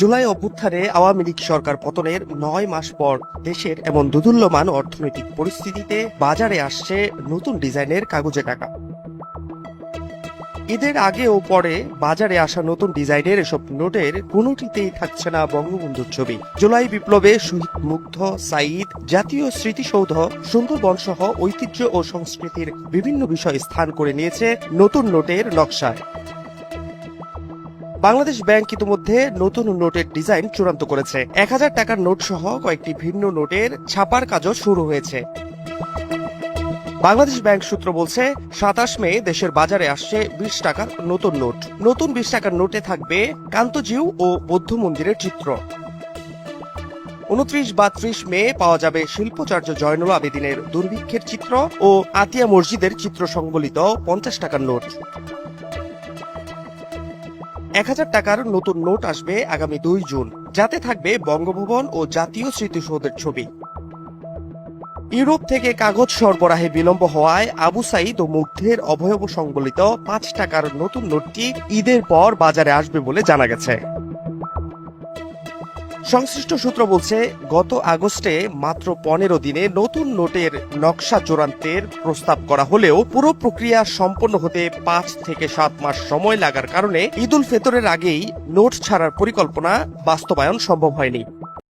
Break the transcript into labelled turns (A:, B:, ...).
A: জুলাই অভ্যুত্থানে আওয়ামী লীগ সরকার পতনের ৯ মাস পর দেশের এমন দোদুল্যমান অর্থনৈতিক পরিস্থিতিতে বাজারে আসছে নতুন ডিজাইনের কাগজে টাকা। ঈদের আগে ও পরে বাজারে আসা নতুন ডিজাইনের এসব নোটের কোনোটিতেই থাকছে না বঙ্গবন্ধুর ছবি। জুলাই বিপ্লবে শহীদ মুগ্ধ, সাঈদ, জাতীয় স্মৃতিসৌধ, সুন্দরবন সহ ঐতিহ্য ও সংস্কৃতির বিভিন্ন বিষয় স্থান করে নিয়েছে নতুন নোটের নকশায়। বাংলাদেশ ব্যাংক ইতিমধ্যে নতুন নোটের ডিজাইন চূড়ান্ত করেছে। ১,০০০ টাকার নোট সহ কয়েকটি ভিন্ন নোটের ছাপার কাজও শুরু হয়েছে। বাংলাদেশ ব্যাংক সূত্র বলছে, ২৭ মে দেশের বাজারে আসছে ২০ টাকার নতুন নোট। নতুন ২০ টাকার নোটে থাকবে কান্তজিউ ও বৌদ্ধ মন্দিরের চিত্র। ২৯ বা ৩০ মে পাওয়া যাবে শিল্পাচার্য জয়নুল আবেদিনের দুর্ভিক্ষের চিত্র ও আতিয়া মসজিদের চিত্র সংবলিত ৫০ টাকার নোট। ১,০০০ টাকার নতুন নোট আসবে আগামী ২ জুন, যাতে থাকবে বঙ্গভবন ও জাতীয় স্মৃতিসৌধের ছবি। ইউরোপ থেকে কাগজ সরবরাহে বিলম্ব হওয়ায় আবু সাঈদ ও মুগ্ধের অবয়ব সংবলিত ৫ টাকার নতুন নোটটি ঈদের পর বাজারে আসবে বলে জানা গেছে। সংশ্লিষ্ট সূত্র বলছে, গত আগস্টে মাত্র ১৫ দিনে নতুন নোটের নকশা চূড়ান্তের প্রস্তাব করা হলেও পুরো প্রক্রিয়া সম্পন্ন হতে ৫ থেকে ৭ মাস সময় লাগার কারণে ঈদুল ফিতরের আগেই নোট ছাড়ার পরিকল্পনা বাস্তবায়ন সম্ভব হয়নি।